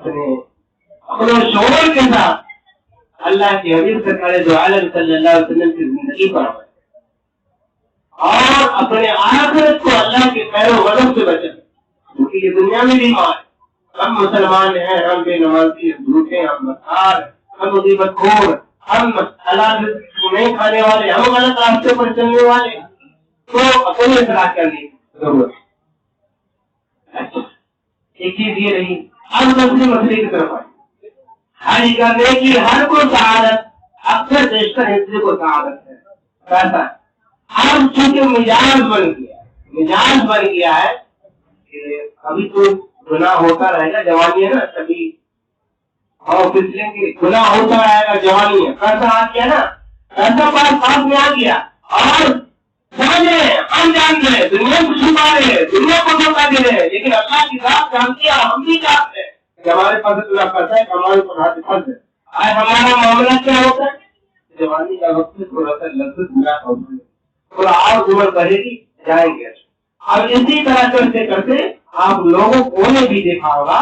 اپنے شعور کے ساتھ اللہ کے حبیب سرکار دو عالم صلی اللہ علیہ وسلم کی زندگی پر اور اپنے آخرت کو اللہ کے خیر و غضب سے بچے، کیونکہ یہ دنیا میں بھی مار، ہم مسلمان ہیں، ہم بے نمازی، جھوٹے، ہم مسار، ہم مصیبت خور، ہم حلال نہیں کھانے والے، ہم غلط راستے پر چلنے والے، تو اپنی اصلاح کرنے کی ضرورت ہے۔ اچھا، ایک چیز یہ رہی، اب دوسری مسئلے کی طرف آئی، ہر کرنے کی ہر کو سعادت، اکثر بیشتر حصے کو سعادت ہے، کیسا؟ اب چونکہ مزاج بن گیا ہے کہ ابھی تو گناہ ہوتا رہے گا، جوانی ہے نا، کبھی اور پھسلیں گے، گناہ ہوتا رہے گا، جوانی ہے، پیسہ آ گیا نا، پیسہ پاس میں آ گیا، اور سمجھے ہم جان رہے دنیا کو چھپا رہے، دنیا کو دھوکہ دے رہے، لیکن اللہ کی ذات جانتی ہے، ہم بھی جانتے ہیں کہ ہمارے پاس اتنا پیسہ ہے کہ ہمارے اوپر ہاتھ فرض ہے۔ آج ہمارا معاملہ کیا ہوتا ہے؟ جوانی کا وقت تھوڑا سا لذت ملا ہوتا ہے، تھوڑا اور عمر بڑھے گی، جائیں گے۔ اب اسی طرح کرتے کرتے آپ لوگوں کو نے بھی دیکھا ہوگا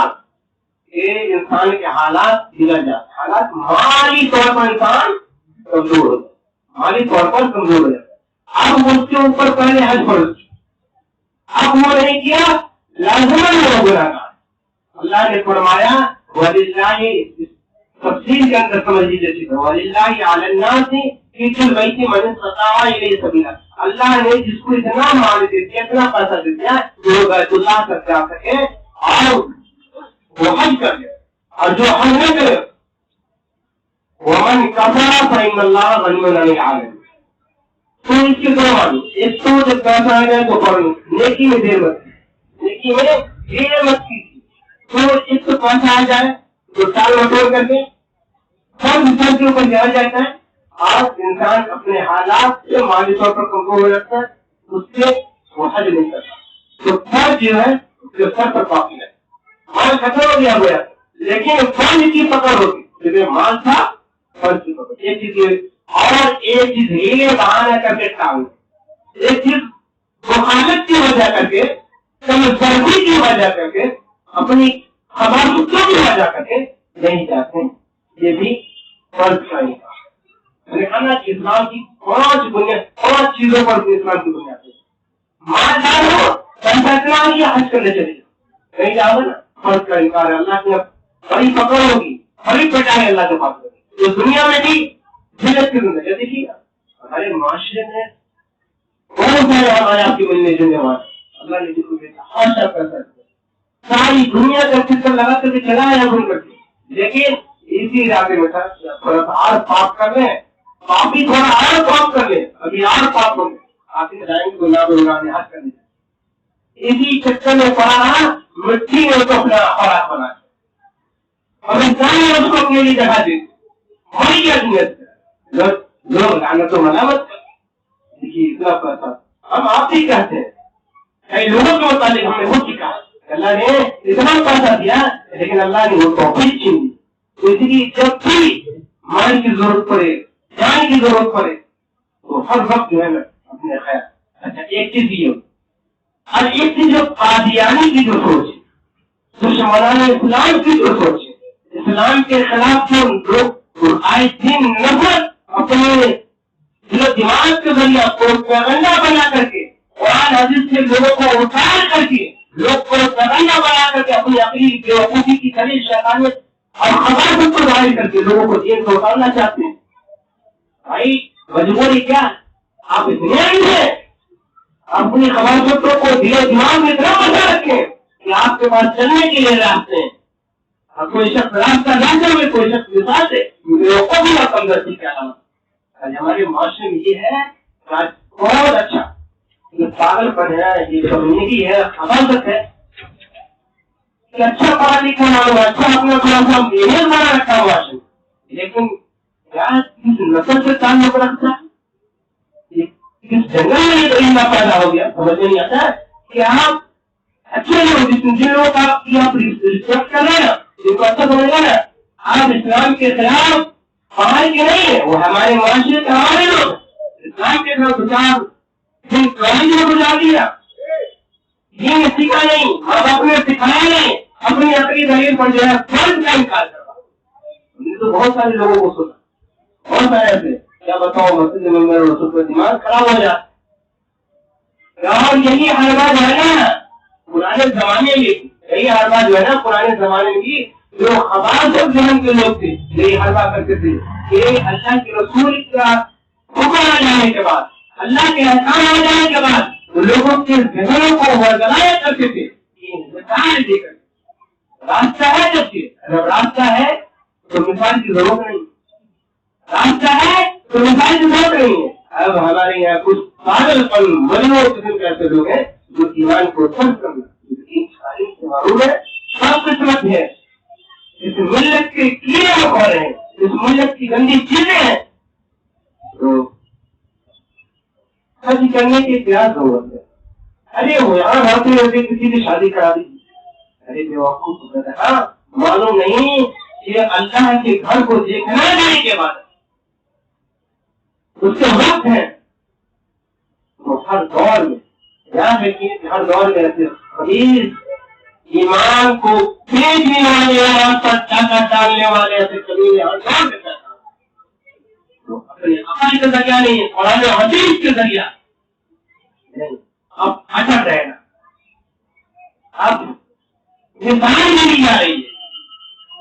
کہ انسان کے حالات بگڑ جاتے ہیں، حالات مالی طور پر انسان کمزور ہو جاتا ہے، مالی طور پر کمزور ہو جاتا ہے۔ اب اس کے اوپر پہلے حج فرض، اب وہ نہیں کیا، لازماً وہ گناہ گار۔ اللہ نے فرمایا وَلِلَّهِ، تفسیر کے اندر سمجھ لیجیے، وَلِلَّهِ عَلَى النَّاسِ حِجُّ الْبَيْتِ مَنِ اسْتَطَاعَ إِلَيْهِ سَبِيلًا، اللہ نے جس کو اتنا مال دے دیا، اتنا پیسہ دے دیا، جو بیت اللہ تک جا سکے اور وہ حج کر لے، اور جو حج نہ کرے وَمَنْ كَفَرَ فَإِنَّ اللَّهَ غَنِيٌّ عَنِ الْعَالَمِينَ۔ تو اس کی دو معنی، ایک تو جب پیسہ آ جائے تو فوراً نیکی میں دیر مت کی، نیکی میں دیر مت کی، تو ایک تو پیسہ آ جائے تو ٹال مٹول کر کے سب انسان کے اوپر جا جاتا ہے، اور انسان اپنے حالات سے مالی طور پر کمزور ہو جاتا ہے، اس سے وہ حج نہیں کرتا، تو فرض جو ہے اس کے سر پر باقی ہے، مال ختم ہو گیا ہوا، لیکن فرض کی پکڑ ہوتی، جیسے مال تھا فرض کی پکڑ، ایک چیز اور ایک چیز یہ بہانا کر کے ٹال، ایک چیز مخالفت کی وجہ کر کے، کمزوری کی وجہ کر کے، اپنی خباثتوں کی وجہ کر کے نہیں جاتے، یہ بھی فرض کا ہی تھا۔ اسلام کی پانچ چیزوں پر اسلام کی بنیاد ہے، مالدار ہو، پیسہ اتنا لیا، حج کرنے چلے جاؤ، کہیں جاؤ نا، فرض کا انکار ہے، اللہ کی بڑی پکڑ ہوگی، بڑی پٹائی اللہ کے پاس ہوگی، تو دنیا میں بھی جنت کی زندگی دیکھیے گا۔ ہمارے معاشرے میں کون سارے ہمارے آپ کی ملنے جلنے والے، اللہ نے جس کو ہر شخص کر ساری دنیا کا فکر لگا کر کے چلایا گھوم کر کے، لیکن اسی علاقے میں تھوڑا سا اور پاپ کر لیں، پاپی تھوڑا اور پاپ کر لیں، ابھی اور پاپ ہوں گے، آخر جائیں گے گناہ اڑانے ہاتھ کرنے، اسی چکر میں پڑا رہا، مٹی نے اس کو اپنا خوراک بنا اور انسان نے اس کو اپنے لیے جگہ دی، بڑی اہمیت لوگ لعنت و ملامت کرتے، دیکھیے اتنا پیسہ ہم آپ ہی کہتے ہیں، کئی لوگوں کے متعلق ہم نے وہ سیکھا، اللہ نے اتنا پیسہ دیا لیکن اللہ نے وہ توفیق چھین دی، تو اسی لیے جب بھی مال کی ضرورت پڑے، جان کی ضرورت پڑے، تو ہر وقت جو ہے نا اپنے خیال۔ اچھا ایک چیز یہ، اور ایک چیز جو قادیانی کی جو سوچ ہے، دشمنان اسلام کی جو سوچ ہے، اسلام کے خلاف جو لوگ آئے دن نفرت اپنے دل و دماغ کے ذریعہ پروپیگنڈا بنا کر کے، قرآن حدیث سے لوگوں کو اٹھار کر کے، لوگ پروپیگنڈا بنا کر کے اپنی عقلی بیوقوفی کی طرح شیطانیت اور خباثت کو ظاہر کر کے لوگوں کو دین کو اتارنا چاہتے ہیں۔ بھائی مجبوری کیا، آپ اتنے ہیں اپنی خباثتوں کو دل و دماغ میں اتنا بچا رکھیں کہ آپ کے پاس چلنے کے لیے راستے ہیں، اور کوئی شخص راستہ نہ چلے، کوئی شخص مثال دے، بیوقوفی اور کمزوری کے علامت۔ ہمارے معاشرے میں یہ ہے بہت اچھا، یہ پاگل پن ہے، یہ کمیونٹی ہے، خباثت ہے کہ اچھا پڑھا لکھا نہ ہوا، اچھا اپنا خلاصہ محنت بنا رکھا ہوا ہے، لیکن کیا کس نسل سے تعلق رکھتا ہے، کس جنگل میں یہ درندہ پیدا ہو گیا، سمجھ میں نہیں آتا ہے کہ آپ اچھے لوگ جن لوگوں کا آپ رسپیکٹ کر رہے ہیں، جن کو اچھا سمجھ رہے ہیں، آپ اسلام کے خلاف ہمارے کے نہیں ہے، وہ ہمارے معاشرے کے ہمارے لوگ اسلام کے خلاف بچار جن کالج میں بجا دیا، یہ سیکھا نہیں، اب اپنے سکھایا نہیں، اپنی عقلی دلیل پر جو ہے فرض انکار کروا. تو بہت سارے لوگوں کو سنا, بہت سارے ایسے, کیا بتاؤ مسجد میں میرے رسول کا دماغ خراب ہو جاتا. اور یہی حربہ جو ہے نا پرانے زمانے میں, یہی حربہ جو ہے نا پرانے زمانے میں جو خباز ذہن کے لوگ تھے یہی حربہ کرتے تھے کہ اللہ کے رسول کا حکم آ جانے کے بعد, اللہ کے احکام آ جانے کے بعد لوگوں کے ذہنوں کو ورگلایا کرتے تھے. مثال دے کر راستہ ہے, جب راستہ ہے تو مثال کی ضرورت نہیں, راستہ ہے تو مثال کی ضرورت نہیں ہے. اب ہمارے یہاں کچھ پاگل پن مجنون قسم کے ایسے لوگ ہیں جو ایمان کو فرض کرنا تعلیم سے معروف ہے, سب قسمت ہے. اس ملت کے کیڑے مکوڑے ہیں, اس ملت کی گندی چیزیں ہیں, تو حج کرنے کی کیا ضرورت ہے؟ ارے وہ یہاں رہتے رہتے کسی کی شادی کرا دی. ارے بیوقوف کو کہتا ہے معلوم نہیں کہ اللہ کے گھر کو دیکھنا جانے کے بعد اس کے وقت ہے تو ہر دور میں یاد رکھیے کہ ہر دور میں ایسے خبیث ایمان کو بھیجنے والے اور طاقت ڈالنے والے ایسے کبھی ہر دور میں کرتا تو اپنے عقل کا ذریعہ نہیں, قرآن و حدیث کے ذریعہ نہیں. اب اٹک رہے گا, اب مثال نہیں جا رہی ہے,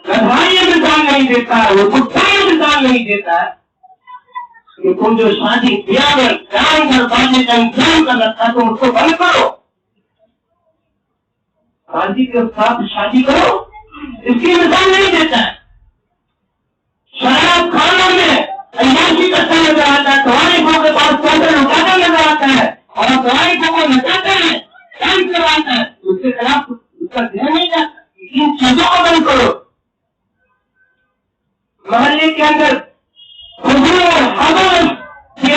گدھائی مثال نہیں دیتا ہے, وہ کتا مثال نہیں دیتا ہے کہ تم جو شادی بیاہ میں جان کر باندھنے کا انتظام کر رکھا ہے تم اس کو بند کرو, شادی کے ساتھ شادی کرو, اس کی مثال نہیں دیتا ہے. شراب خانوں میں عیاشی کرتا نظر آتا ہے, توائفوں کے پاس پیسے لٹاتا نظر آتا ہے اور توائفوں کو نچاتا ہے, ڈانس کرواتا ہے, اس کے خلاف اس کا دھیان نہیں جاتا. ان چیزوں کو بند کرو. محلے کے اندر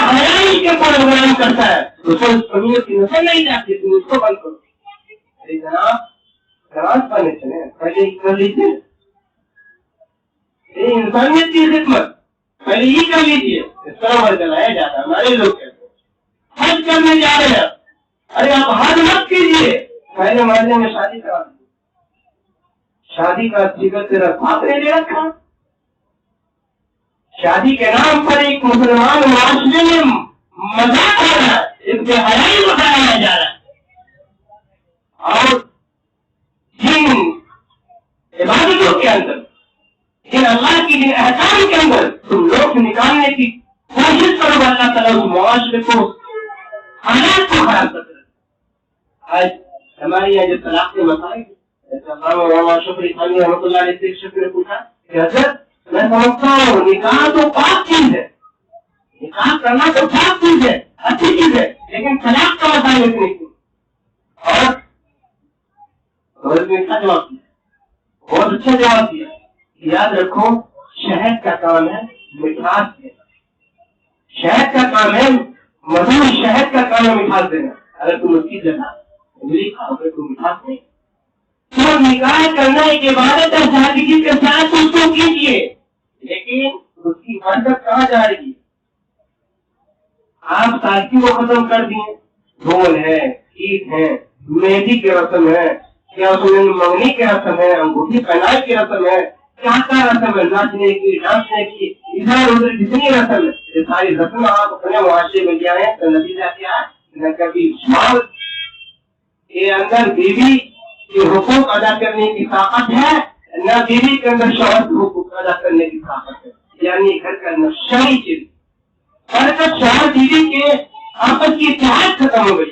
حیائی کے پروگرام کرتا ہے اس کو کمیونٹی کی نسل نہیں جاتی, تم اس کو بند کرو. ارے جناب نماز پڑھنے چلے پہلے ہی کر لیجیے, انسانیت کی خدمت پہلے ہی کر لیجیے. اس طرح بڑھ چلایا جاتا ہے. ہمارے لوگ کہتے ہیں حج کرنے جا رہے ہیں, ارے آپ حج مت کیجیے, پہلے محلے میں شادی کرا دی. شادی کا سیکھر تیرا باپ نے لے رکھا. شادی کے نام پر ایک مسلمان معاشرے میں مذاق ہو رہا ہے, ایک بے حیائی بتایا جا رہا ہے. اور جن عبادتوں کے اندر, جن اللہ کی جن احکام کے اندر تم لوگ نکالنے کی کوشش کرو, اللہ تعالیٰ اس معاشرے کو حالات کو خراب کرتے ہیں. آج ہمارے یہاں جو طلاق کے مسائل, جیسے علامہ شفیع خانی رحمۃ اللہ علیہ سے شیخ نے پوچھا کہ حضرت میں سمجھتا ہوں نکاح تو پاک چیز ہے, نکاح کرنا تو پاک چیز ہے, اچھی چیز ہے, لیکن طلاق کا مسائل نہیں. اور جواب دیا, بہت اچھا جواب دیا. یاد رکھو شہد کا کام ہے مٹھاس دینا, شہد کا کام ہے مدھو, شہد کا کام ہے مٹھاس دینا. اگر تم اس کی جگہ انگلی کھاؤ گے تو مٹھاس نہیں. تو نکاح کرنا ایک عبادت ہے, سادگی کے ساتھ اس کو کیجیے, لیکن اس کی برکت کہاں جا رہی ہے؟ آپ سادگی کو ختم کر دیے. ڈھول ہے, عید ہے, مہندی کی رسم ہے, کیا منگنی کی رسم ہے, انگوٹھی پہنائی کی رسم ہے, کیا رسم ہے, ناچنے کی, ڈانسنے کی, ادھر ادھر جتنی رسم ہے, یہ ساری رسم آپ اپنے معاشرے میں کیا ہے, تو نتیجہ کیا ہے, نہ کبھی مال کے اندر بیوی کے حقوق ادا کرنے کی طاقت ہے, نہ بیوی کے اندر شوہر کے حقوق ادا کرنے کی طاقت ہے. یعنی گھر کا اندر شرعی چیز برکت شوہر بیوی کے آپس کی اتحاد ختم ہو گئی.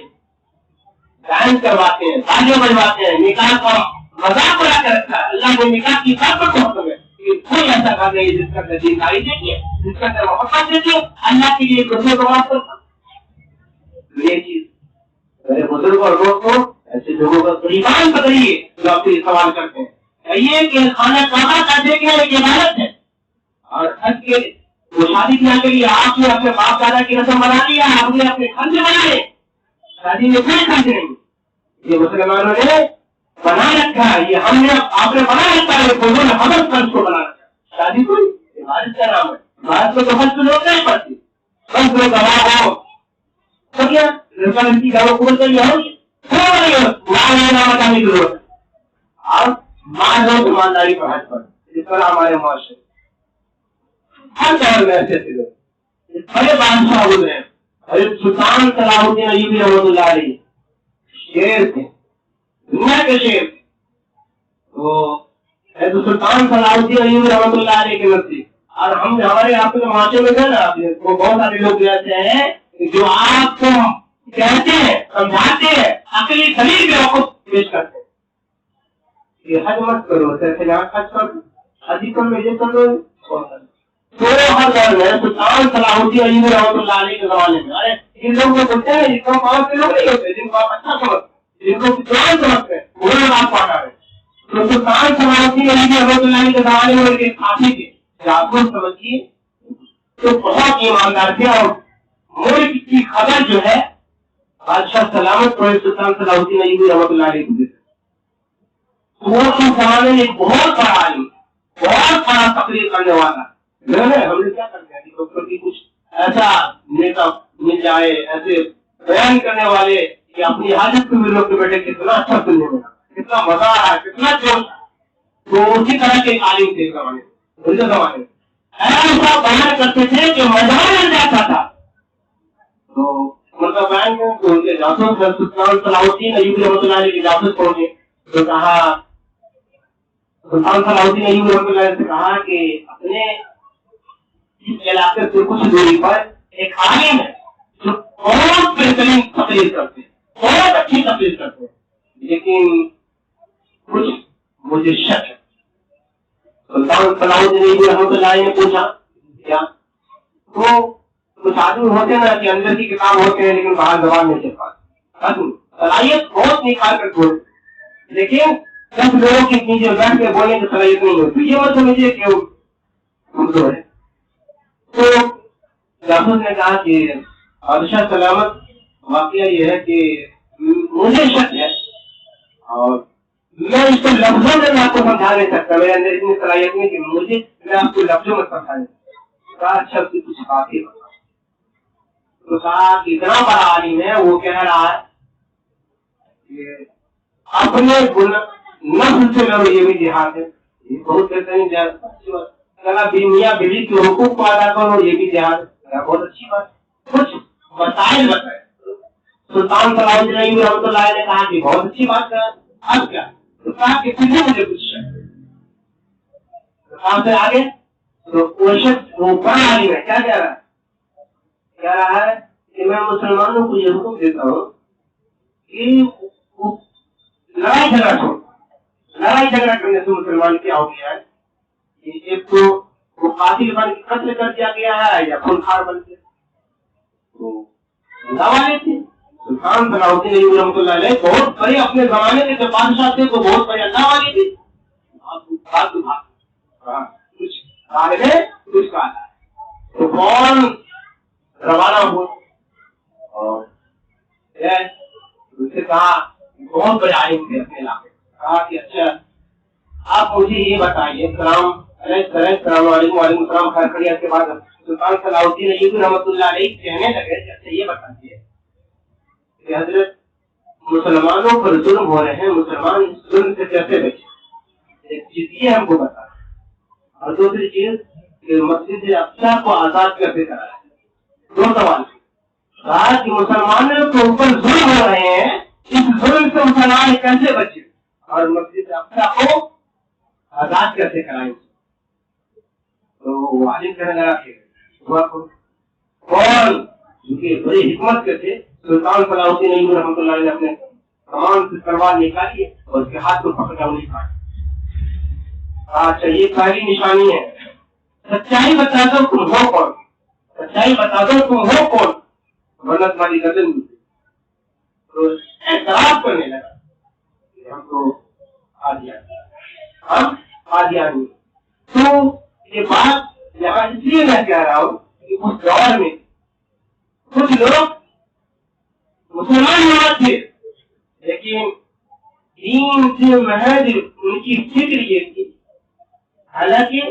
ڈانس کرواتے ہیں, تالیاں بجواتے ہیں, نکاح کا مذاق اڑا کر رکھا ہے. اللہ نے نکاح کی طاقت کو حکم ہے کہ کوئی ایسا کام نہیں جس کا اندر دینداری دیکھیے, جس کا اندر محبت دیکھیے, اللہ کے لیے دوسرے کو معاف کرتا. یہ چیز میرے بزرگ اور لوگ کو ایسے لوگوں کا ایمان بدلیے جو آپ سے سوال کرتے ہیں. کہیے کہ کھانا کہاں کا دیکھنا ایک عبادت ہے, اور حج کے وہ شادی کے لیے آپ نے اپنے باپ دادا کی رسم بنا لیا, آپ نے اپنے خرچ بنائے. شادی میں کوئی خرچ نہیں, یہ مسلمانوں نے بنا رکھا ہے, یہ ہم نے آپ نے بنا رکھا ہے, لوگوں نے ہم خرچ کو بنا رکھا. شادی کوئی عبادت کا نام ہے, عبادت میں تو خرچ لوگ نہیں پڑتی, بس لوگ گواہ ہو سب یا رسم کی گاؤں کو بولتے ہوگی اور ماں لوگ ایمانداری پر حج پر جس طرح ہمارے معاشرے ہر دور میں ایسے تھے لوگ، بڑے بادشاہ ہوئے ہیں. سلطان صلاح الدین ایوبی رحمۃ اللہ علیہ شیر تھے، دنیا کے شیر تھے. تو سلطان صلاح الدین ایوبی رحمۃ اللہ علیہ کے نزدیک، اور ہم ہمارے آپ کے معاشرے میں نا بہت سارے لوگ ایسے ہیں جو آپ کو کہتے ہیں، سمجھاتے ہیں، عقلی دلیل کے وقت پیش کرتے ہیں کہ حج مت کرو، حج کرو، حجی کرو، یہ کرو. تو ہر دور میں سلطان صلاح الدین ایوبی رحمۃ اللہ علیہ کے زمانے میں ارے ان لوگ کو بولتے ہیں، جن کو پاس کے لوگ نہیں ہوتے، جن کو آپ اچھا سمجھتے، جن کو قرآن سمجھتے ہیں، وہ لوگ آپ پڑھا رہے. تو سلطان صلاح الدین ایوبی رحمۃ اللہ علیہ کے زمانے میں ان کے ساتھی تھے جاسوس سمجھیے، تو بہت ایماندار تھے، اور ملک کی خبر جو ہے بادشاہ سلامت پر سلطان صلاح الدین ایوبی رحمۃ اللہ علیہ کو دیتے. وہ اس زمانے میں ایک بہت بڑا عالم، بہت بڑا تقریر کرنے والا. ہم نے کیا کرتے ہیں ڈاکٹر کی کچھ ایسا نیتا مل جائے، ایسے بیان کرنے والے کہ اپنی حاجت کو بھی لوگ کے بیٹے کتنا اچھا سننے میں، کتنا مزہ آ رہا ہے، کتنا جوش. تو اسی طرح کے عالم تھے زمانے ان کے زمانے میں، ایسا بیان کرتے تھے کہ مزہ آ جاتا تھا. تو مطلب بیان میں تو ان کے جاسوس سلطان صلاح الدین ایوبی رحمۃ اللہ علیہ کے جاسوس پہنچے تو کہا، سلطان صلاح الدین ایوبی رحمۃ اللہ علیہ سے کہا کہ اپنے اس علاقے سے کچھ دوری پر ایک عالم ہے جو بہت بہترین تقریر کرتے ہیں، بہت اچھی تقریر کرتے ہیں، لیکن کچھ مجھے شک ہے. سلطان صلاح الدین ایوبی رحمۃ اللہ علیہ نے پوچھا کیا؟ تو کچھ آدمی ہوتے نا کہ اندر کی کتاب ہوتے ہیں لیکن باہر زبان نہیں چل پاتے، صلاحیت بہت نکال کر بولتے، لیکن 10 لوگوں کے نیچے بیٹھ کے بولنے کی صلاحیت نہیں ہوتی. یہ مت سمجھیے کہ کمزور ہے. تو جاسوس نے کہا کہ بادشاہ سلامت، واقعہ یہ ہے کہ مجھے شک ہے اور میں اس کو لفظوں میں آپ کو سمجھا نہیں سکتا، میرے اندر اتنی صلاحیت نہیں کہ میں آپ کو لفظوں میں سمجھا نہیں سکتا. اچھا کچھ بات ہی بتا. تو کہا کہ اتنا بڑا عالم ہے، وہ کہہ رہا ہے کہ اپنے نفس سے لڑو، یہ بھی جہاد ہے. یہ بہت بہترین جہاد. میاں بیوی کے حقوق کو ادا کرو، یہ بھی جہاد ہے. بہت اچھی بات. کچھ مسائل بتائے. سلطان صلاح الدین ایوبی رحمۃ اللہ علیہ نے کہا کہ بہت اچھی بات ہے. اب کیا؟ تو کہا کہ پھر مجھے کچھ سے آگے تو وہ بڑا عالم ہے، کیا کہہ رہا ہے؟ کہہ رہا ہے کہ میں مسلمانوں کو یہ حکم دیتا ہوں کہ لڑائی جھگڑا چھوڑ. لڑائی جھگڑا کرنے سے مسلمان کیا ہو گیا ہے؟ ایک تو وہ قاتل بن کے قتل کر دیا گیا ہے یا خونخوار بن کے. تو اللہ والے تھے سلطان صلاح الدین ایوبی رحمۃ اللہ علیہ، بہت بڑے اپنے زمانے کے جو بادشاہ تھے تو بہت بڑے اللہ والے تھے. کچھ غالب ہے کچھ کالا ہے. تو کون روانہ ہوا اور اس سے کہا، بہت بڑے عالم تھے اپنے علاقے. کہا کہ اچھا آپ مجھے یہ بتائیے. السلام علیکم. وعلیکم السلام. خیریت کے بعد سلطان صلاح الدین ایوبی رحمۃ اللہ علیہ کہنے لگے کہ اچھا یہ بتائیے کہ حضرت مسلمانوں پر ظلم ہو رہے ہیں، مسلمان ظلم سے کیسے بچے؟ ایک چیز یہ ہم کو بتا، اور دوسری چیز کہ مسجد اقصی کو آزاد کیسے کرا ہے. 2 سوال. کہا کہ مسلمانوں کے اوپر ظلم ہو رہے ہیں، اس ظلم سے مسلمان کیسے بچے اور مسجد اقصی کو آزاد کیسے کرائیں؟ تو عالم کہنے لگا کہ کون بڑی حکمت کے تھے. سلطان صلاح الدین ایوبی رحمۃ اللہ علیہ نے اپنے کمان سے تلوار نکالی اور اس کے ہاتھ کو پکڑا انہیں کاٹا. اچھا یہ پہلی نشانی ہے. سچائی بتا دو تم ہو کون، سچائی بتا دو تم ہو کون، ورنہ تمہاری گردن ملتی. تو اعتراف کرنے لگا ہم تو ہم قادیانی. تو یہ بات یہاں اس لیے میں کہہ رہا ہوں کہ اس دور میں کچھ لوگ مسلمان ہونا تھے لیکن دین سے محض ان کی فکر یہ تھی، حالانکہ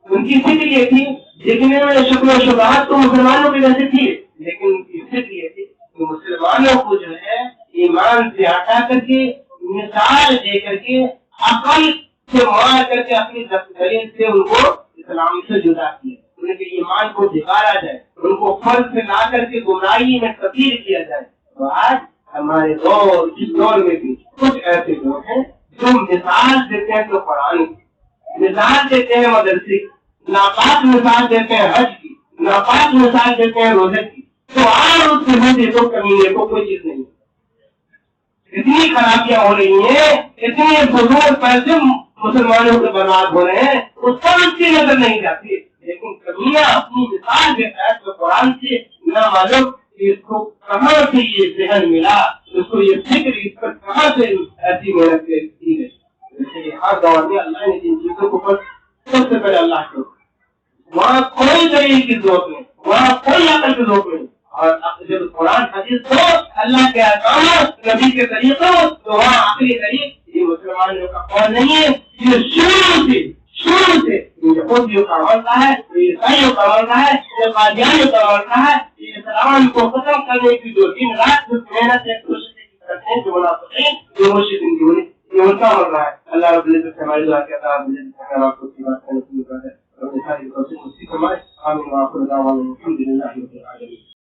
ان کی فکر یہ تھی دیکھنے میں شکل و شبہات تو مسلمانوں کی جیسے تھی، لیکن ان کی فکر یہ تھی کہ مسلمانوں کو جو ہے ایمان سے ہٹا کر کے، مثال دے کر کے، عقل سے مار کر کے اپنی دلیل سے ان کو اسلام سے جدا کیا، ان کے ایمان کو بگاڑا جائے، ان کو فرض سے لا کر کے گمراہی میں تبدیل کیا جائے۔ تو آج ہمارے دور اس دور میں بھی کچھ ایسے لوگ ہیں جو مثال دیتے ہیں تو قرآن کی، مثال دیتے ہیں مدرسے کی، ناپاک مثال دیتے ہیں حج کی، ناپاک مثال دیتے ہیں روزے کی، تو آج اس کے مجھے تو کمینے کو کوئی چیز نہیں۔ اتنی خرابیاں ہو رہی ہیں، اتنے فضول پیسے مسلمانوں کے برباد ہو رہے ہیں، اس پر اس کی نظر نہیں جاتی، لیکن کمیاں اپنی مثال دیتا ہے تو قرآن سے نہ معلوم اس کو کہاں سے یہ ذہن ملا، اس کو یہ فکر اس پر کہاں سے ایسی محنت کی گئی۔ ہر دور میں اللہ نے جن چیزوں کو سب سے پہلے اللہ کو وہاں کوئی دلیل کی ضرورت نہیں، وہاں کوئی عقل کی ضرورت نہیں، اور جب قرآن حدیث ہو اللہ کے احکامات نبی کے طریقوں تو وہاں عقلی طریق یہ مسلمانوں کا قول نہیں ہے، یہ شروع سے یہودیوں کا عمل ہے، یہ عیسائیوں کا عمل ہے، یہ قادیانیوں کا عمل ہے، یہ اسلام کو ختم کرنے کی جو دن رات محنت سے کوشش کرتے ہیں جو منافقین جو مرشدین کی یہ ان کا عمل ہے۔ اللہ رب العزت سے ہماری دعا کے ساتھ